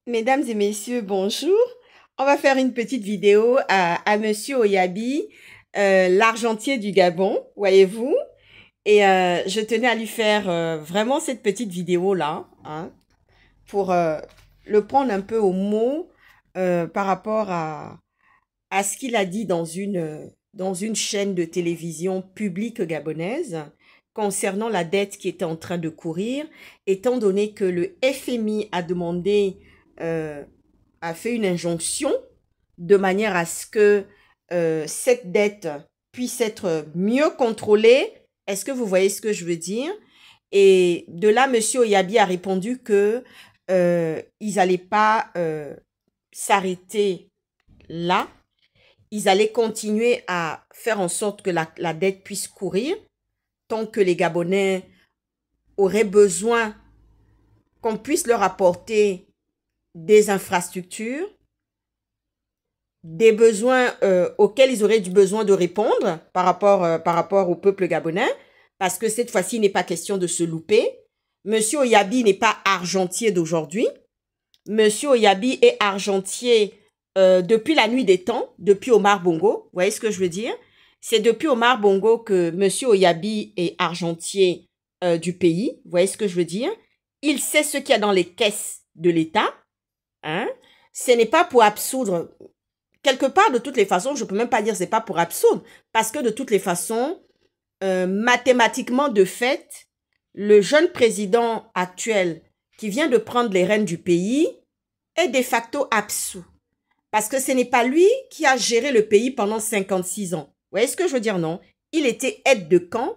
Mesdames et messieurs, bonjour. On va faire une petite vidéo à Monsieur Oyabi, l'argentier du Gabon, voyez-vous. Et je tenais à lui faire vraiment cette petite vidéo-là, hein, pour le prendre un peu au mot par rapport à ce qu'il a dit dans une chaîne de télévision publique gabonaise concernant la dette qui était en train de courir, étant donné que le FMI a demandé, a fait une injonction de manière à ce que cette dette puisse être mieux contrôlée. Est-ce que vous voyez ce que je veux dire? Et de là, Monsieur Oyabi a répondu que ils n'allaient pas s'arrêter là. Ils allaient continuer à faire en sorte que la dette puisse courir tant que les Gabonais auraient besoin qu'on puisse leur apporter des infrastructures, des besoins auxquels ils auraient du besoin de répondre par rapport au peuple gabonais, parce que cette fois-ci, il n'est pas question de se louper. Monsieur Oyabi n'est pas argentier d'aujourd'hui. Monsieur Oyabi est argentier depuis la nuit des temps, depuis Omar Bongo. Vous voyez ce que je veux dire? C'est depuis Omar Bongo que Monsieur Oyabi est argentier du pays. Vous voyez ce que je veux dire? Il sait ce qu'il y a dans les caisses de l'État. Hein? Ce n'est pas pour absoudre. Quelque part, de toutes les façons, je ne peux même pas dire que ce n'est pas pour absoudre. Parce que de toutes les façons, mathématiquement de fait, le jeune président actuel qui vient de prendre les rênes du pays est de facto absous. Parce que ce n'est pas lui qui a géré le pays pendant 56 ans. Vous voyez ce que je veux dire, non? Il était aide de camp,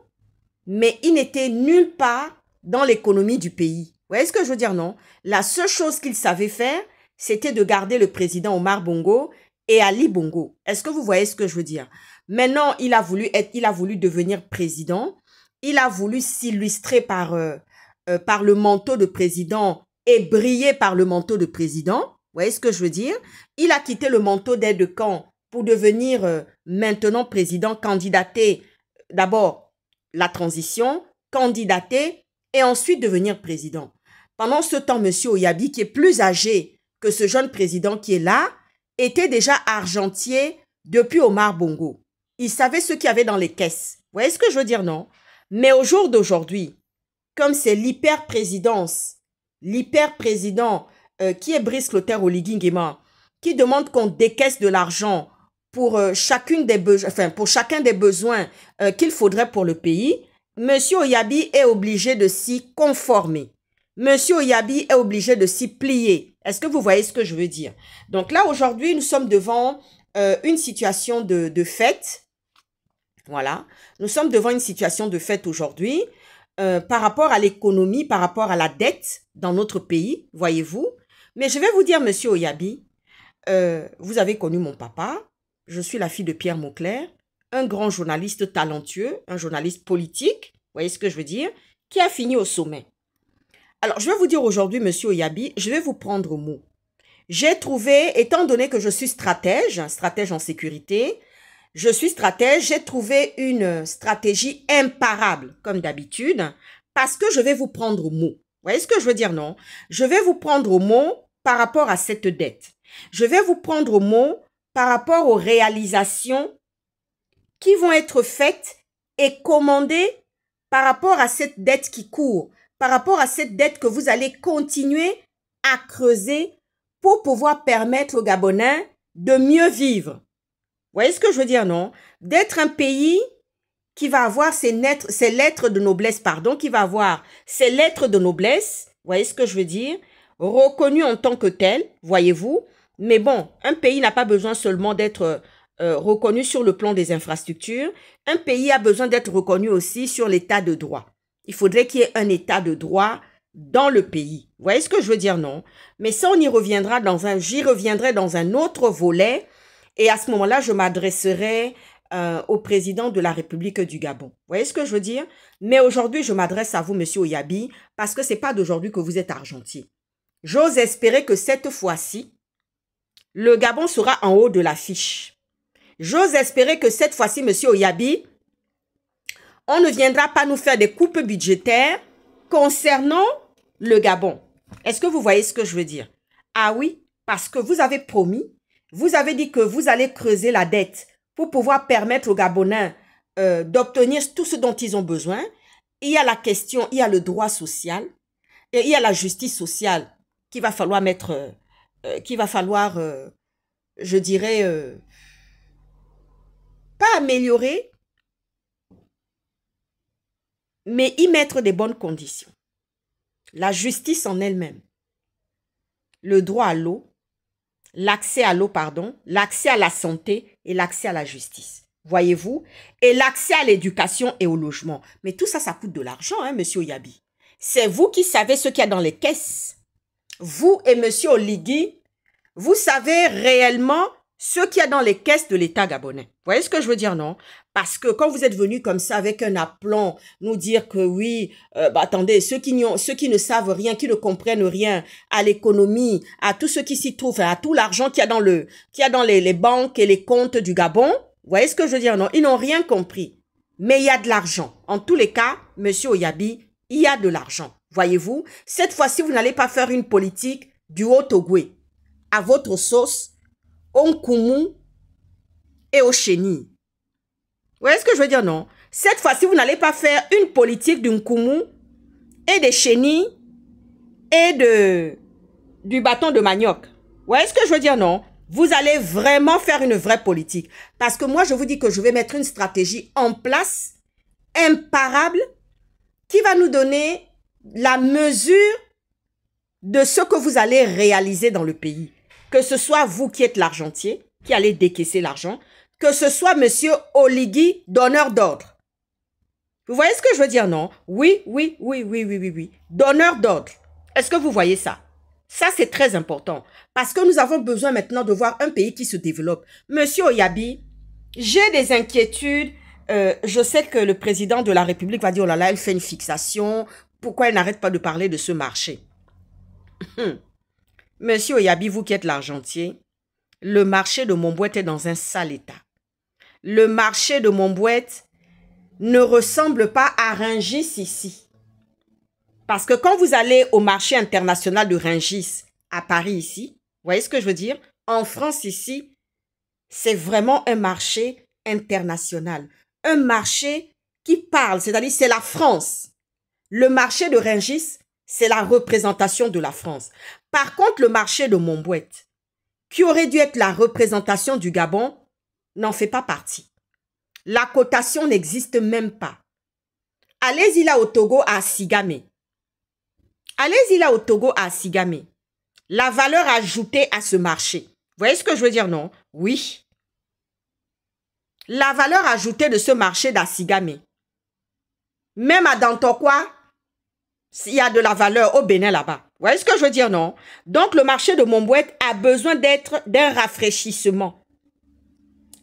mais il n'était nulle part dans l'économie du pays. Vous voyez ce que je veux dire, non? La seule chose qu'il savait faire, c'était de garder le président Omar Bongo et Ali Bongo. Est-ce que vous voyez ce que je veux dire? Maintenant, il a voulu devenir président. Il a voulu s'illustrer par le manteau de président et briller par le manteau de président. Vous voyez ce que je veux dire? Il a quitté le manteau d'aide de camp pour devenir maintenant président, candidaté d'abord la transition, candidaté et ensuite devenir président. Pendant ce temps, M. Oyabi, qui est plus âgé que ce jeune président qui est là, était déjà argentier depuis Omar Bongo. Il savait ce qu'il y avait dans les caisses. Vous voyez ce que je veux dire, non? Mais au jour d'aujourd'hui, comme c'est l'hyper-présidence, l'hyper-président qui est Brice Clotaire Oligui Nguema, qui demande qu'on décaisse de l'argent pour, chacun des besoins qu'il faudrait pour le pays, M. Oyabi est obligé de s'y conformer. M. Oyabi est obligé de s'y plier. Est-ce que vous voyez ce que je veux dire? Donc là, aujourd'hui, nous sommes devant une situation de fait. Voilà. Nous sommes devant une situation de fait aujourd'hui par rapport à l'économie, par rapport à la dette dans notre pays, voyez-vous. Mais je vais vous dire, M. Oyabi, vous avez connu mon papa. Je suis la fille de Pierre Mauclerc, un grand journaliste talentueux, un journaliste politique, vous voyez ce que je veux dire, qui a fini au sommet. Alors, je vais vous dire aujourd'hui, M. Oyabi, je vais vous prendre au mot. J'ai trouvé, étant donné que je suis stratège en sécurité, je suis stratège, j'ai trouvé une stratégie imparable, comme d'habitude, parce que je vais vous prendre au mot. Vous voyez ce que je veux dire, non? Je vais vous prendre au mot par rapport à cette dette. Je vais vous prendre au mot par rapport aux réalisations qui vont être faites et commandées par rapport à cette dette qui court, par rapport à cette dette que vous allez continuer à creuser pour pouvoir permettre aux Gabonais de mieux vivre. Vous voyez ce que je veux dire, non? D'être un pays qui va avoir ses lettres de noblesse, qui va avoir ses lettres de noblesse, vous voyez ce que je veux dire? Reconnu en tant que tel, voyez-vous. Mais bon, un pays n'a pas besoin seulement d'être reconnu sur le plan des infrastructures. Un pays a besoin d'être reconnu aussi sur l'état de droit. Il faudrait qu'il y ait un état de droit dans le pays. Vous voyez ce que je veux dire, non? Mais ça, j'y reviendrai dans un autre volet. Et à ce moment-là, je m'adresserai au président de la République du Gabon. Vous voyez ce que je veux dire? Mais aujourd'hui, je m'adresse à vous, M. Oyabi, parce que ce n'est pas d'aujourd'hui que vous êtes argentier. J'ose espérer que cette fois-ci, le Gabon sera en haut de l'affiche. J'ose espérer que cette fois-ci, M. Oyabi, on ne viendra pas nous faire des coupes budgétaires concernant le Gabon. Est-ce que vous voyez ce que je veux dire? Ah oui, parce que vous avez promis, vous avez dit que vous allez creuser la dette pour pouvoir permettre aux Gabonais d'obtenir tout ce dont ils ont besoin. Il y a la question, il y a le droit social et il y a la justice sociale qu'il va falloir mettre, je dirais, pas améliorer, mais y mettre des bonnes conditions. La justice en elle-même, le droit à l'eau, l'accès à l'eau, pardon, l'accès à la santé et l'accès à la justice. Voyez-vous? Et l'accès à l'éducation et au logement. Mais tout ça, ça coûte de l'argent, hein, monsieur Oyabi. C'est vous qui savez ce qu'il y a dans les caisses. Vous et monsieur Oligui, vous savez réellement ce qu'il y a dans les caisses de l'État gabonais. Vous voyez ce que je veux dire, non? Parce que quand vous êtes venu comme ça avec un aplomb, nous dire que oui, attendez, ceux qui ne savent rien, qui ne comprennent rien à l'économie, à tout ce qui s'y trouve, à tout l'argent qu'il y a dans les banques et les comptes du Gabon, vous voyez ce que je veux dire, non? Ils n'ont rien compris. Mais il y a de l'argent. En tous les cas, monsieur Oyabi, il y a de l'argent. Voyez-vous, cette fois-ci, vous n'allez pas faire une politique du Haut-Ogoué à votre sauce, au Nkoumou et au Chéni. Vous voyez ce que je veux dire, non? Cette fois-ci, vous n'allez pas faire une politique du Nkoumou et des Chéni et du bâton de manioc. Vous voyez ce que je veux dire, non? Vous allez vraiment faire une vraie politique. Parce que moi, je vous dis que je vais mettre une stratégie en place, imparable, qui va nous donner la mesure de ce que vous allez réaliser dans le pays. Que ce soit vous qui êtes l'argentier, qui allez décaisser l'argent, que ce soit monsieur Oligui, donneur d'ordre. Vous voyez ce que je veux dire, non? Oui. Donneur d'ordre. Est-ce que vous voyez ça? Ça, c'est très important. Parce que nous avons besoin maintenant de voir un pays qui se développe. Monsieur Oyabi, j'ai des inquiétudes. Je sais que le président de la République va dire, oh là là, elle fait une fixation. Pourquoi elle n'arrête pas de parler de ce marché? Monsieur Oyabi, vous qui êtes l'argentier, le marché de Montbouette est dans un sale état. Le marché de Montbouette ne ressemble pas à Rungis ici. Parce que quand vous allez au marché international de Rungis, à Paris ici, vous voyez ce que je veux dire? En France ici, c'est vraiment un marché international. Un marché qui parle, c'est-à-dire c'est la France. Le marché de Rungis, c'est la représentation de la France. Par contre, le marché de Montbouette, qui aurait dû être la représentation du Gabon, n'en fait pas partie. La cotation n'existe même pas. Allez-y là au Togo à Sigamé. Allez-y là au Togo à Sigamé. La valeur ajoutée à ce marché. Vous voyez ce que je veux dire, non? Oui. La valeur ajoutée de ce marché d'Asigame. Même à Dantokwa, il y a de la valeur au Bénin là-bas. Vous voyez ce que je veux dire, non? Donc, le marché de Montbouette a besoin d'un rafraîchissement.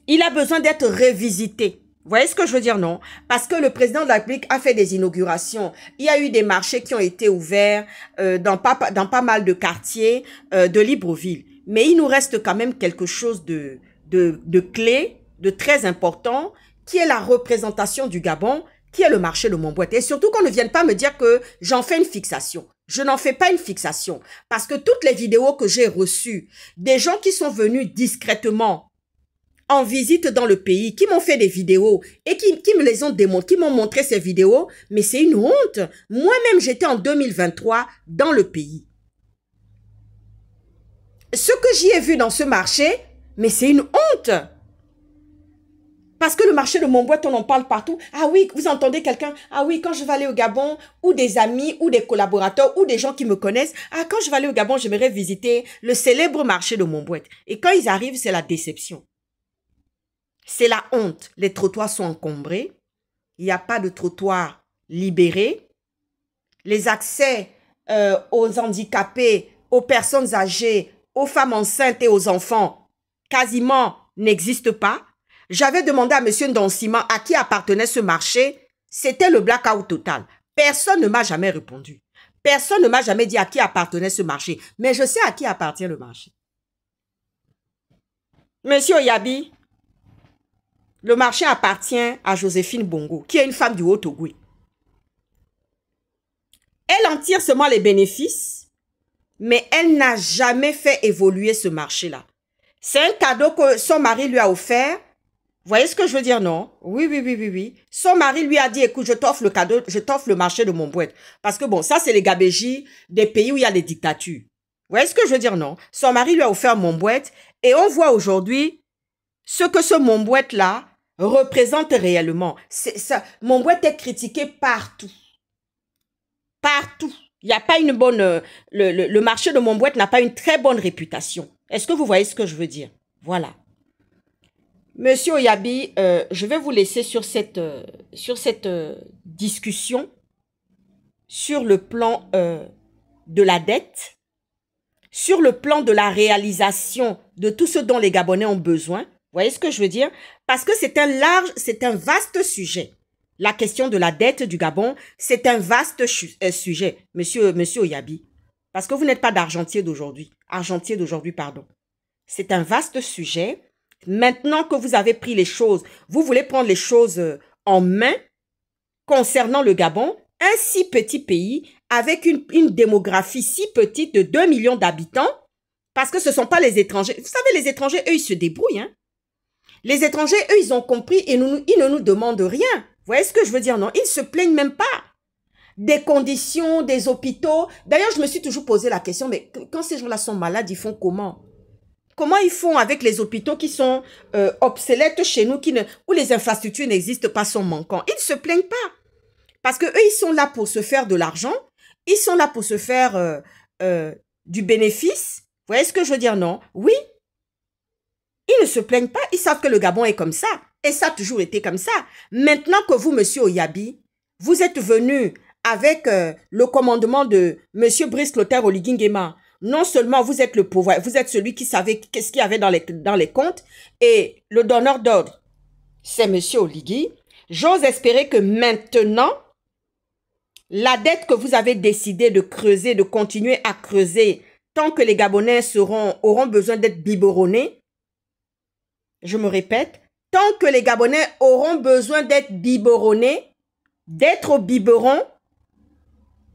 Il a besoin d'être revisité. Vous voyez ce que je veux dire, non? Parce que le président de la République a fait des inaugurations. Il y a eu des marchés qui ont été ouverts dans pas mal de quartiers de Libreville. Mais il nous reste quand même quelque chose de clé, de très important, qui est la représentation du Gabon, qui est le marché de Montbouette. Et surtout qu'on ne vienne pas me dire que j'en fais une fixation. Je n'en fais pas une fixation. Parce que toutes les vidéos que j'ai reçues, des gens qui sont venus discrètement en visite dans le pays, qui m'ont fait des vidéos et qui me les ont démontrées, qui m'ont montré ces vidéos, mais c'est une honte. Moi-même, j'étais en 2023 dans le pays. Ce que j'y ai vu dans ce marché, mais c'est une honte. Parce que le marché de Montbouette, on en parle partout. Ah oui, vous entendez quelqu'un? Ah oui, quand je vais aller au Gabon, ou des amis, ou des collaborateurs, ou des gens qui me connaissent. Ah, quand je vais aller au Gabon, j'aimerais visiter le célèbre marché de Montbouette. Et quand ils arrivent, c'est la déception. C'est la honte. Les trottoirs sont encombrés. Il n'y a pas de trottoirs libérés. Les accès aux handicapés, aux personnes âgées, aux femmes enceintes et aux enfants, quasiment n'existent pas. J'avais demandé à M. Ndonsima à qui appartenait ce marché. C'était le blackout total. Personne ne m'a jamais répondu. Personne ne m'a jamais dit à qui appartenait ce marché. Mais je sais à qui appartient le marché. Monsieur Oyabi, le marché appartient à Joséphine Bongo, qui est une femme du Haut-Ogoué. Elle en tire seulement les bénéfices mais elle n'a jamais fait évoluer ce marché-là. C'est un cadeau que son mari lui a offert. Vous voyez ce que je veux dire, non? Oui, oui, oui, oui, oui. Son mari lui a dit, écoute, je t'offre le cadeau, je t'offre le marché de Montbouette. Parce que bon, ça, c'est les gabégies des pays où il y a des dictatures. Vous voyez ce que je veux dire, non? Son mari lui a offert Montbouette et on voit aujourd'hui ce que ce Montbouette-là représente réellement. Montbouette est critiqué partout. Partout. Il n'y a pas une bonne... le marché de Montbouette n'a pas une très bonne réputation. Est-ce que vous voyez ce que je veux dire? Voilà. Monsieur Oyabi, je vais vous laisser sur cette discussion sur le plan de la dette, sur le plan de la réalisation de tout ce dont les Gabonais ont besoin. Vous voyez ce que je veux dire? Parce que c'est un vaste sujet. La question de la dette du Gabon, c'est un vaste sujet, monsieur Oyabi. Parce que vous n'êtes pas d'argentier d'aujourd'hui. Argentier d'aujourd'hui, pardon. C'est un vaste sujet. Maintenant que vous avez pris les choses, vous voulez prendre les choses en main concernant le Gabon, un si petit pays avec une démographie si petite de 2 millions d'habitants, parce que ce ne sont pas les étrangers. Vous savez, les étrangers, eux, ils se débrouillent. Hein? Les étrangers, eux, ils ont compris et ils ne nous demandent rien. Vous voyez ce que je veux dire, non? Ils ne se plaignent même pas des conditions, des hôpitaux. D'ailleurs, je me suis toujours posé la question, mais quand ces gens-là sont malades, ils font comment? Comment ils font avec les hôpitaux qui sont obsolètes chez nous, où les infrastructures n'existent pas, sont manquants? Ils ne se plaignent pas. Parce qu'eux, ils sont là pour se faire de l'argent. Ils sont là pour se faire du bénéfice. Vous voyez ce que je veux dire, non? Oui. Ils ne se plaignent pas. Ils savent que le Gabon est comme ça. Et ça a toujours été comme ça. Maintenant que vous, monsieur Oyabi, vous êtes venu avec le commandement de monsieur Brice Clotaire Oligui Nguema. Non seulement vous êtes le pouvoir, vous êtes celui qui savait qu'est-ce qu'il y avait dans les comptes, et le donneur d'ordre, c'est M. Oligui. J'ose espérer que maintenant, la dette que vous avez décidé de creuser, de continuer à creuser, tant que les Gabonais auront besoin d'être biberonnés, je me répète, tant que les Gabonais auront besoin d'être biberonnés, d'être au biberon,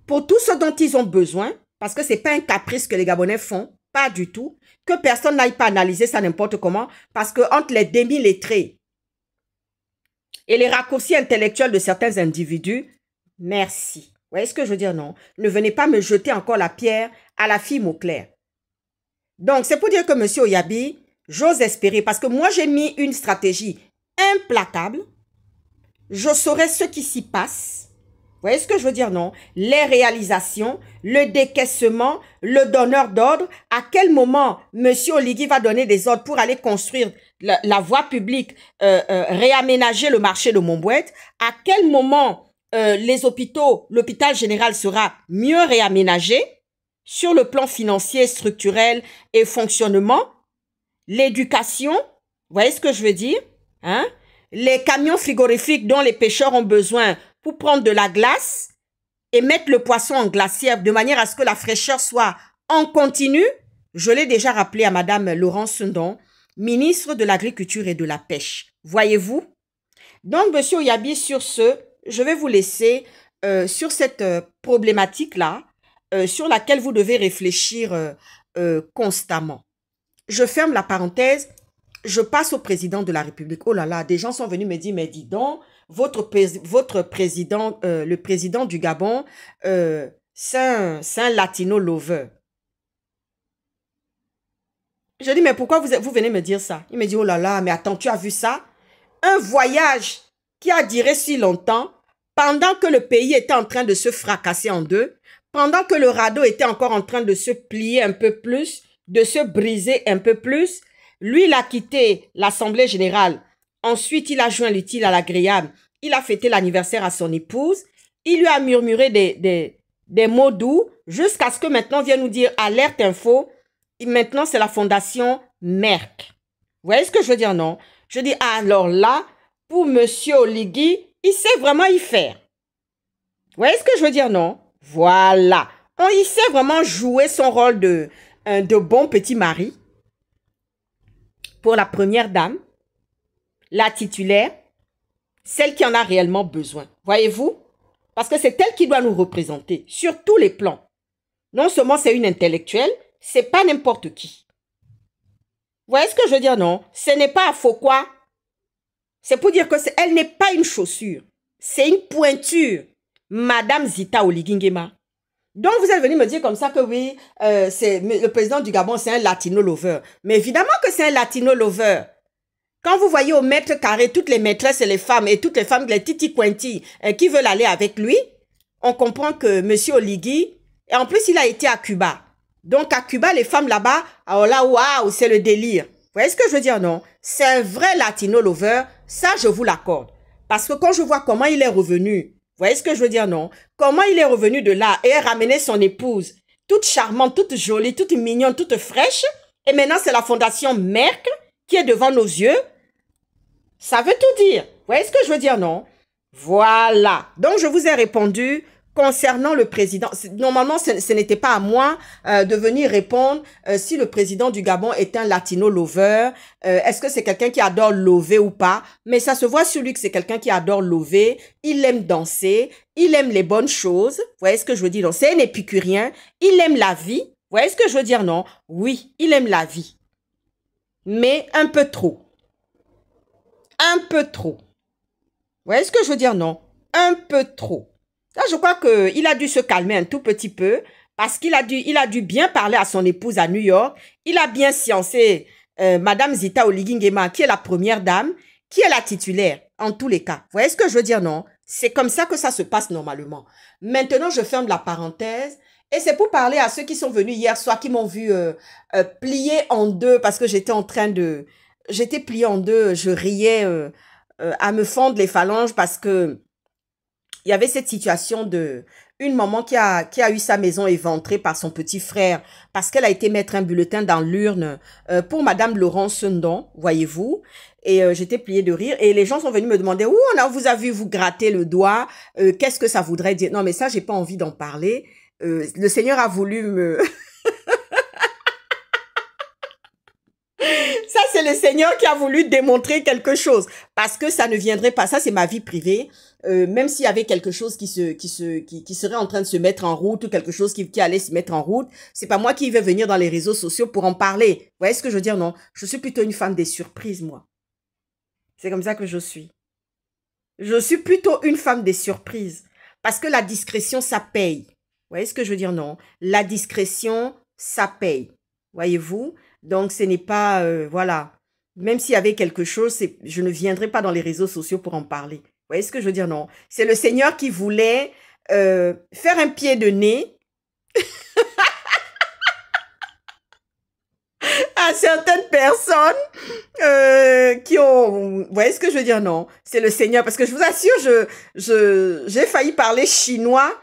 pour tout ce dont ils ont besoin, parce que ce n'est pas un caprice que les Gabonais font, pas du tout, que personne n'aille pas analyser ça n'importe comment, parce que entre les demi-lettrés et les raccourcis intellectuels de certains individus, merci. Vous voyez ce que je veux dire, non? Ne venez pas me jeter encore la pierre à la fille Mauclair. Donc, c'est pour dire que M. Oyabi, j'ose espérer, parce que moi, j'ai mis une stratégie implacable. Je saurai ce qui s'y passe. Vous voyez ce que je veux dire, non? Les réalisations, le décaissement, le donneur d'ordre, à quel moment M. Oligui va donner des ordres pour aller construire la voie publique, réaménager le marché de Montbouette, à quel moment les hôpitaux, l'hôpital général sera mieux réaménagé sur le plan financier, structurel et fonctionnement, l'éducation, vous voyez ce que je veux dire, hein? Les camions frigorifiques dont les pêcheurs ont besoin pour prendre de la glace et mettre le poisson en glacière de manière à ce que la fraîcheur soit en continu. Je l'ai déjà rappelé à Madame Laurence Sundon, ministre de l'Agriculture et de la Pêche. Voyez-vous? Donc, Monsieur Oyabi, sur ce, je vais vous laisser sur cette problématique-là, sur laquelle vous devez réfléchir constamment. Je ferme la parenthèse. Je passe au président de la République. Oh là là, des gens sont venus me dire, mais dis donc, votre président, le président du Gabon, c'est un latino lover. Je dis, mais pourquoi vous venez me dire ça? Il me dit, oh là là, mais attends, tu as vu ça? Un voyage qui a duré si longtemps, pendant que le pays était en train de se fracasser en deux, pendant que le radeau était encore en train de se plier un peu plus, de se briser un peu plus. Lui, il a quitté l'Assemblée générale. Ensuite, il a joint l'utile à l'agréable. Il a fêté l'anniversaire à son épouse. Il lui a murmuré des mots doux jusqu'à ce que maintenant vienne nous dire alerte info. Et maintenant, c'est la fondation Merck. Vous voyez ce que je veux dire, non? Je dis, alors là, pour M. Oligui, il sait vraiment y faire. Vous voyez ce que je veux dire, non? Voilà. Il sait vraiment jouer son rôle de bon petit mari. Pour la première dame, la titulaire, celle qui en a réellement besoin. Voyez-vous? Parce que c'est elle qui doit nous représenter sur tous les plans. Non seulement c'est une intellectuelle, c'est pas n'importe qui. Vous voyez ce que je veux dire, non? Ce n'est pas à Fokwa. C'est pour dire que elle n'est pas une chaussure. C'est une pointure. Madame Zita Oligingema. Donc, vous êtes venu me dire comme ça que oui, le président du Gabon, c'est un latino lover. Mais évidemment que c'est un latino lover. Quand vous voyez au mètre carré toutes les maîtresses et les femmes, les titi quinti qui veulent aller avec lui, on comprend que M. Oligui, et en plus, il a été à Cuba. Donc, à Cuba, les femmes là-bas, alors là, waouh, c'est le délire. Vous voyez ce que je veux dire, non? C'est un vrai latino lover, ça, je vous l'accorde. Parce que quand je vois comment il est revenu, vous voyez ce que je veux dire, non? Comment il est revenu de là et a ramené son épouse, toute charmante, toute jolie, toute mignonne, toute fraîche, et maintenant, c'est la fondation Merck qui est devant nos yeux. Ça veut tout dire. Vous voyez ce que je veux dire, non? Voilà. Donc, je vous ai répondu concernant le président. Normalement, ce n'était pas à moi de venir répondre si le président du Gabon est un latino lover. Est-ce que c'est quelqu'un qui adore lover ou pas? Mais ça se voit sur lui que c'est quelqu'un qui adore lover. Il aime danser. Il aime les bonnes choses. Vous voyez ce que je veux dire? C'est un épicurien. Il aime la vie. Vous voyez ce que je veux dire, non? Oui, il aime la vie. Mais un peu trop. Un peu trop. Vous voyez ce que je veux dire, non? Un peu trop. Là, je crois qu'il a dû se calmer un tout petit peu parce qu'il a dû bien parler à son épouse à New York. Il a bien sciencé Madame Zita Oligingema, qui est la première dame, qui est la titulaire, en tous les cas. Vous voyez ce que je veux dire, non? C'est comme ça que ça se passe normalement. Maintenant, je ferme la parenthèse. Et c'est pour parler à ceux qui sont venus hier soir, qui m'ont vu plier en deux parce que j'étais en train de... J'étais pliée en deux, je riais à me fendre les phalanges parce que il y avait cette situation de une maman qui a eu sa maison éventrée par son petit frère parce qu'elle a été mettre un bulletin dans l'urne pour Madame Laurence Sundon, voyez-vous. Et j'étais pliée de rire et les gens sont venus me demander où on vous a vu vous gratter le doigt, qu'est-ce que ça voudrait dire? Non mais ça, j'ai pas envie d'en parler. Le Seigneur a voulu me... Ça, c'est le Seigneur qui a voulu démontrer quelque chose. Parce que ça ne viendrait pas. Ça, c'est ma vie privée. Même s'il y avait quelque chose qui serait en train de se mettre en route ou quelque chose qui allait se mettre en route, c'est pas moi qui vais venir dans les réseaux sociaux pour en parler. Vous voyez ce que je veux dire, non? Je suis plutôt une femme des surprises, moi. C'est comme ça que je suis. Je suis plutôt une femme des surprises. Parce que la discrétion, ça paye. Vous voyez ce que je veux dire, non? La discrétion, ça paye. Voyez-vous? Donc, ce n'est pas... voilà. Même s'il y avait quelque chose, je ne viendrai pas dans les réseaux sociaux pour en parler. Vous voyez ce que je veux dire? Non. C'est le Seigneur qui voulait faire un pied de nez à certaines personnes qui ont... Vous voyez ce que je veux dire? Non. C'est le Seigneur. Parce que je vous assure, j'ai failli parler chinois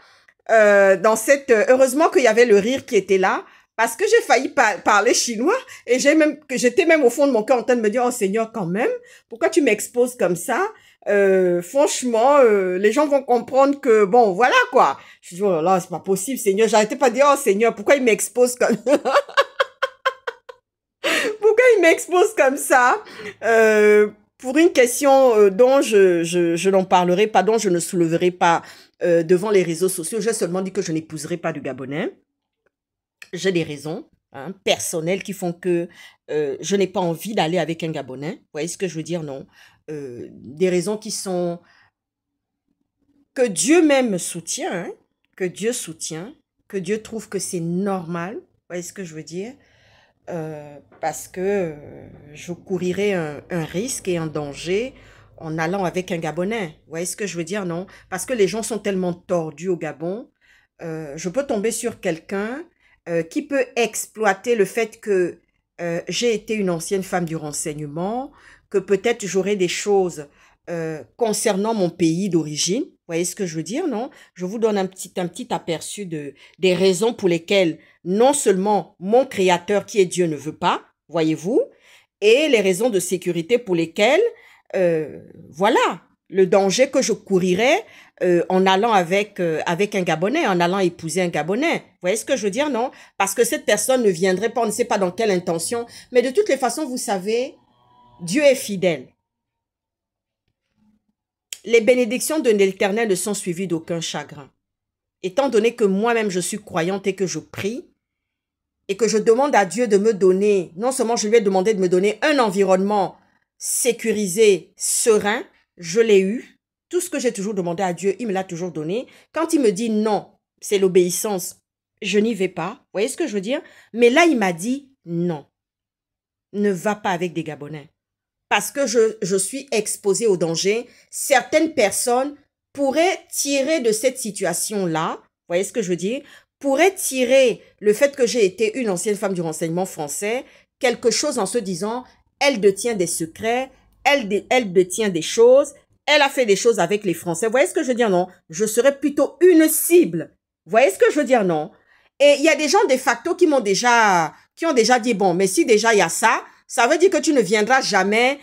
dans cette... Heureusement qu'il y avait le rire qui était là. Parce que j'ai failli parler chinois et j'étais même au fond de mon cœur en train de me dire, oh Seigneur, quand même, pourquoi tu m'exposes comme ça? Franchement, les gens vont comprendre que, bon, voilà quoi. Je dis, oh là là, c'est pas possible, Seigneur. J'arrêtais pas de dire, oh Seigneur, pourquoi il m'expose comme pourquoi il m'expose comme ça? Pour une question dont je n'en parlerai pas, dont je ne souleverai pas devant les réseaux sociaux, j'ai seulement dit que je n'épouserai pas de Gabonais. J'ai des raisons personnelles qui font que je n'ai pas envie d'aller avec un Gabonais. Vous voyez ce que je veux dire, non? Des raisons qui sont... que Dieu même soutient, hein? Que Dieu soutient, que Dieu trouve que c'est normal. Vous voyez ce que je veux dire? Parce que je courirais un risque et un danger en allant avec un Gabonais. Vous voyez ce que je veux dire, non? Parce que les gens sont tellement tordus au Gabon. Je peux tomber sur quelqu'un qui peut exploiter le fait que j'ai été une ancienne femme du renseignement, que peut-être j'aurai des choses concernant mon pays d'origine. Vous voyez ce que je veux dire, non? Je vous donne un petit aperçu des raisons pour lesquelles non seulement mon créateur qui est Dieu ne veut pas, voyez-vous, et les raisons de sécurité pour lesquelles, voilà, le danger que je courirais en allant avec un Gabonais, en allant épouser un Gabonais. Vous voyez ce que je veux dire, non? Parce que cette personne ne viendrait pas, on ne sait pas dans quelle intention, mais de toutes les façons, vous savez, Dieu est fidèle. Les bénédictions de l'Éternel ne sont suivies d'aucun chagrin. étant donné que moi-même je suis croyante et que je prie, et que je demande à Dieu de me donner, non seulement je lui ai demandé de me donner un environnement sécurisé, serein, je l'ai eu. Tout ce que j'ai toujours demandé à Dieu, il me l'a toujours donné. Quand il me dit non, c'est l'obéissance, je n'y vais pas. Vous voyez ce que je veux dire? Mais là, il m'a dit non, ne va pas avec des Gabonais. Parce que je suis exposée au danger. Certaines personnes pourraient tirer de cette situation-là, vous voyez ce que je veux dire, pourraient tirer le fait que j'ai été une ancienne femme du renseignement français, quelque chose en se disant, elle détient des secrets, elle détient des choses, elle a fait des choses avec les Français. Vous voyez ce que je veux dire, non? Je serais plutôt une cible. Vous voyez ce que je veux dire, non? Et il y a des gens de facto qui ont déjà dit, bon, mais si déjà il y a ça, ça veut dire que tu ne viendras jamais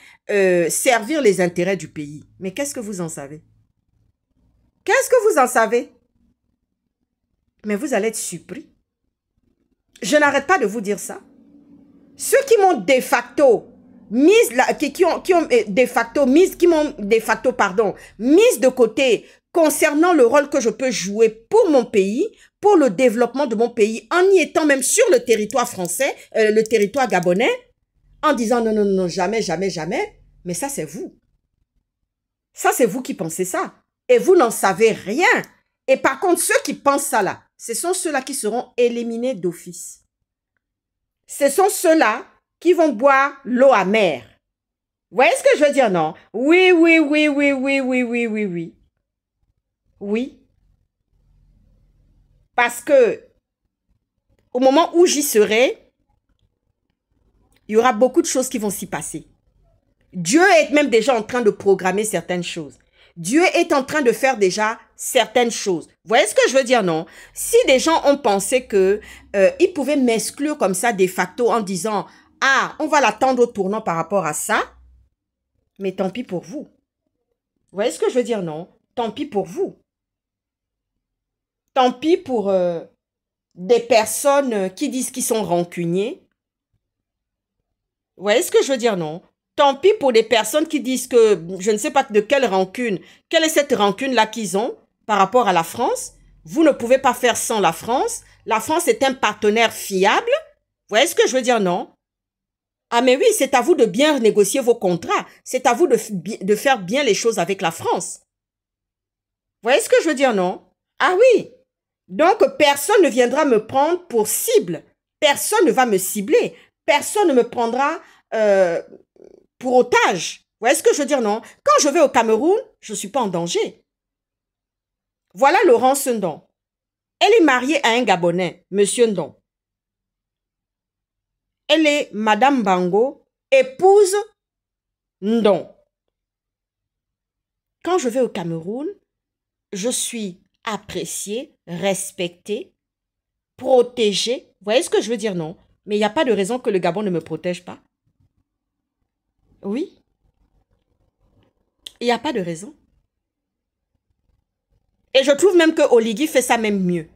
servir les intérêts du pays. Mais qu'est-ce que vous en savez? Qu'est-ce que vous en savez? Mais vous allez être surpris. Je n'arrête pas de vous dire ça. Ceux qui m'ont de facto mis de côté concernant le rôle que je peux jouer pour mon pays, pour le développement de mon pays, en y étant même sur le territoire français, le territoire gabonais, en disant non, non, non, jamais, jamais, jamais. Mais ça, c'est vous. Ça, c'est vous qui pensez ça. Et vous n'en savez rien. Et par contre, ceux qui pensent ça là, ce sont ceux-là qui seront éliminés d'office. Ce sont ceux-là qui vont boire l'eau amère. Vous voyez ce que je veux dire, non? Oui, oui, oui, oui, oui, oui, oui, oui, oui. Oui. Parce que au moment où j'y serai, il y aura beaucoup de choses qui vont s'y passer. Dieu est même déjà en train de programmer certaines choses. Dieu est en train de faire déjà certaines choses. Vous voyez ce que je veux dire, non? Si des gens ont pensé que ils pouvaient m'exclure comme ça de facto en disant « Ah, on va l'attendre au tournant par rapport à ça », mais tant pis pour vous. Vous voyez ce que je veux dire, non? Tant pis pour vous. Tant pis pour des personnes qui disent qu'ils sont rancuniers. Vous voyez ce que je veux dire, non? Tant pis pour des personnes qui disent que je ne sais pas de quelle rancune. Quelle est cette rancune-là qu'ils ont par rapport à la France? Vous ne pouvez pas faire sans la France. La France est un partenaire fiable. Vous voyez ce que je veux dire, non? Ah mais oui, c'est à vous de bien négocier vos contrats. C'est à vous de faire bien les choses avec la France. Vous voyez ce que je veux dire, non? Ah oui. Donc, personne ne viendra me prendre pour cible. Personne ne va me cibler. Personne ne me prendra pour otage. Vous voyez ce que je veux dire, non? Quand je vais au Cameroun, je ne suis pas en danger. Voilà Laurence Ndong. Elle est mariée à un Gabonais, Monsieur Ndong. Elle est Madame Bango, épouse Ndong. Quand je vais au Cameroun, je suis appréciée, respectée, protégée. Vous voyez ce que je veux dire, non? Mais il n'y a pas de raison que le Gabon ne me protège pas. Oui. Il n'y a pas de raison. Et je trouve même que Oligui fait ça même mieux.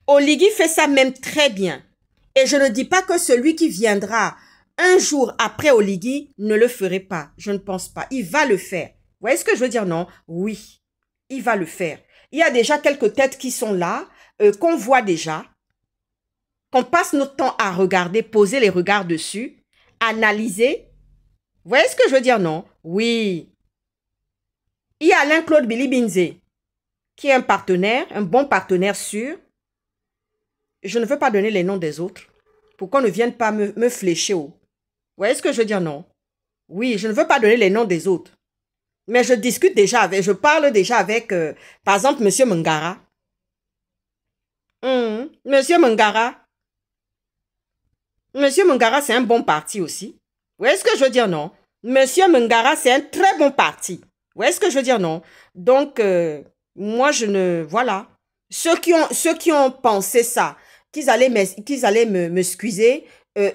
Oligui fait ça même très bien. Et je ne dis pas que celui qui viendra un jour après Oligui ne le ferait pas. Je ne pense pas. Il va le faire. Vous voyez ce que je veux dire, non? Oui, il va le faire. Il y a déjà quelques têtes qui sont là, qu'on voit déjà, qu'on passe notre temps à regarder, poser les regards dessus, analyser. Vous voyez ce que je veux dire, non? Oui. Il y a Alain-Claude Bilibinze, qui est un partenaire, un bon partenaire sûr. Je ne veux pas donner les noms des autres, pour qu'on ne vienne pas me flécher. Vous voyez ce que je veux dire, non? Oui, je ne veux pas donner les noms des autres. Mais je discute déjà avec, je parle déjà avec, par exemple, M. Mangara. Monsieur Mangara. Monsieur Mangara, c'est un bon parti aussi. Vous voyez ce que je veux dire, non? Monsieur Mangara, c'est un très bon parti. Vous voyez ce que je veux dire, non? Donc, moi, je ne... Voilà. Ceux qui ont pensé ça, qu'ils allaient me squeezer,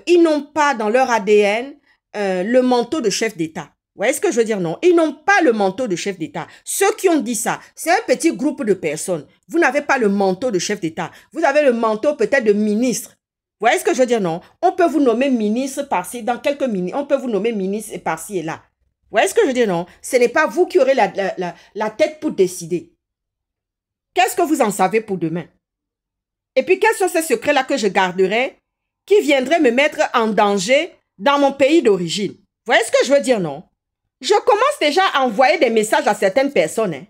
ils n'ont pas dans leur ADN le manteau de chef d'État. Vous voyez ce que je veux dire, non? Ils n'ont pas le manteau de chef d'État. Ceux qui ont dit ça, c'est un petit groupe de personnes. Vous n'avez pas le manteau de chef d'État. Vous avez le manteau peut-être de ministre. Vous voyez ce que je veux dire, non? On peut vous nommer ministre par-ci, dans quelques minutes. On peut vous nommer ministre par-ci et là. Vous voyez ce que je veux dire, non? Ce n'est pas vous qui aurez la tête pour décider. Qu'est-ce que vous en savez pour demain? Et puis, quels sont ces secrets-là que je garderai qui viendraient me mettre en danger dans mon pays d'origine? Vous voyez ce que je veux dire, non? Je commence déjà à envoyer des messages à certaines personnes. Hein.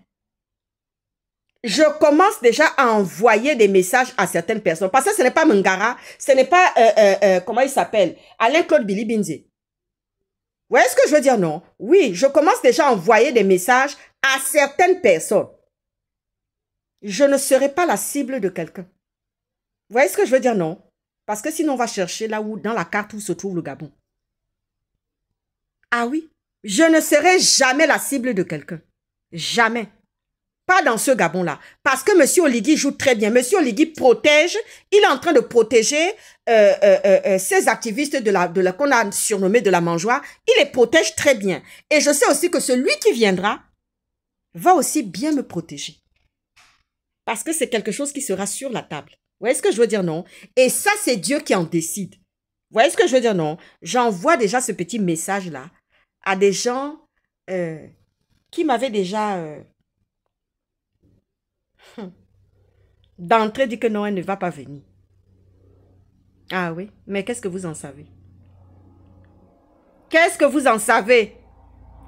Je commence déjà à envoyer des messages à certaines personnes. Parce que ce n'est pas Mungara, ce n'est pas, comment il s'appelle, Alain-Claude Bilibinze. Vous voyez ce que je veux dire, non? Oui, je commence déjà à envoyer des messages à certaines personnes. Je ne serai pas la cible de quelqu'un. Vous voyez ce que je veux dire, non? Parce que sinon, on va chercher là où, dans la carte où se trouve le Gabon. Ah oui, je ne serai jamais la cible de quelqu'un. Jamais. Pas dans ce Gabon-là. Parce que M. Oligui joue très bien. M. Oligui protège, il est en train de protéger ces activistes qu'on a surnommés de la mangeoire. Il les protège très bien. Et je sais aussi que celui qui viendra va aussi bien me protéger. Parce que c'est quelque chose qui sera sur la table. Vous voyez ce que je veux dire, non? Et ça, c'est Dieu qui en décide. Vous voyez ce que je veux dire, non? J'envoie déjà ce petit message-là à des gens qui m'avaient déjà d'entrée dit que non, elle ne va pas venir. Ah oui, mais qu'est-ce que vous en savez? Qu'est-ce que vous en savez?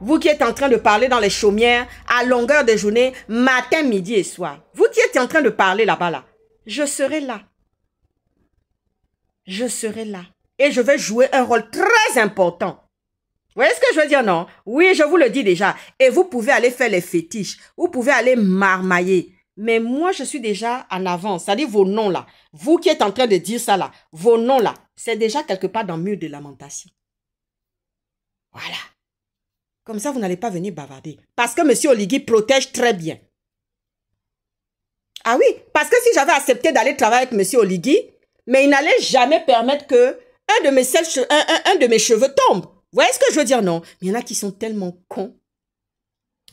Vous qui êtes en train de parler dans les chaumières à longueur de journée, matin, midi et soir. Vous qui êtes en train de parler là-bas, là. Je serai là. Je serai là. Et je vais jouer un rôle très important. Vous voyez ce que je veux dire, non? Oui, je vous le dis déjà. Et vous pouvez aller faire les fétiches. Vous pouvez aller marmailler. Mais moi, je suis déjà en avance. C'est-à-dire vos noms là. Vous qui êtes en train de dire ça là. Vos noms là. C'est déjà quelque part dans le mur de lamentation. Voilà. Comme ça, vous n'allez pas venir bavarder. Parce que M. Oligui protège très bien. Ah oui, parce que si j'avais accepté d'aller travailler avec M. Oligui, mais il n'allait jamais permettre que un de mes cheveux tombe. Vous voyez ce que je veux dire, non? Il y en a qui sont tellement cons.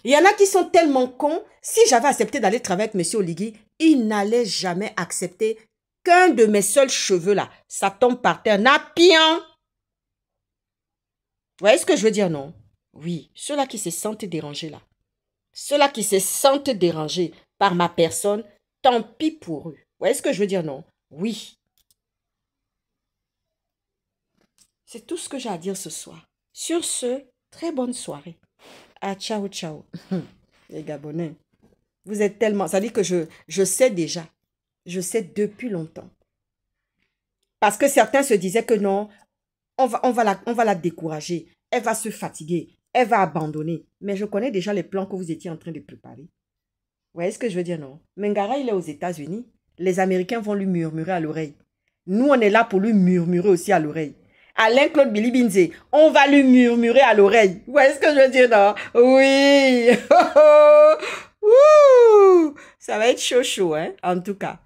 Il y en a qui sont tellement cons. Si j'avais accepté d'aller travailler avec M. Oligui, il n'allait jamais accepter qu'un de mes seuls cheveux là, ça tombe par terre. Napian. Vous voyez ce que je veux dire, non? Oui, ceux-là qui se sentent dérangés là. Ceux-là qui se sentent dérangés par ma personne, tant pis pour eux. Vous voyez ce que je veux dire, non? Oui. C'est tout ce que j'ai à dire ce soir. Sur ce, très bonne soirée. Ah, ciao, ciao. Les Gabonais. Vous êtes tellement... Ça dit que je sais déjà. Je sais depuis longtemps. Parce que certains se disaient que non, on va la décourager. Elle va se fatiguer. Elle va abandonner. Mais je connais déjà les plans que vous étiez en train de préparer. Vous voyez ce que je veux dire, non? Mengara, il est aux États-Unis. Les Américains vont lui murmurer à l'oreille. Nous, on est là pour lui murmurer aussi à l'oreille. Alain-Claude Bilibinze, on va lui murmurer à l'oreille. Vous voyez ce que je veux dire, non? Oui. Ça va être chaud, chaud, hein, en tout cas.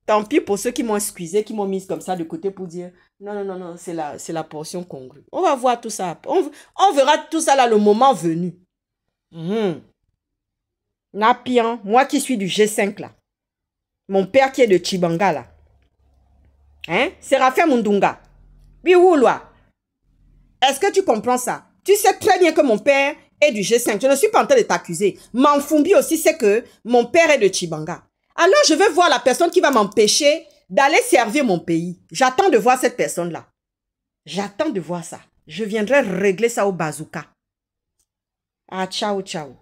Tant pis pour ceux qui m'ont squeezé, qui m'ont mis comme ça de côté pour dire non, non, non, non, c'est la portion congrue. On va voir tout ça. On verra tout ça là le moment venu. Napian, moi qui suis du G5 là. Mon père qui est de Chibanga là. Hein? Séraphin Mundunga. Biwouloua. Est-ce que tu comprends ça? Tu sais très bien que mon père est du G5. Je ne suis pas en train de t'accuser. Manfumbi aussi sait que mon père est de Chibanga. Alors je vais voir la personne qui va m'empêcher d'aller servir mon pays. J'attends de voir cette personne-là. J'attends de voir ça. Je viendrai régler ça au bazooka. Ah, ciao, ciao.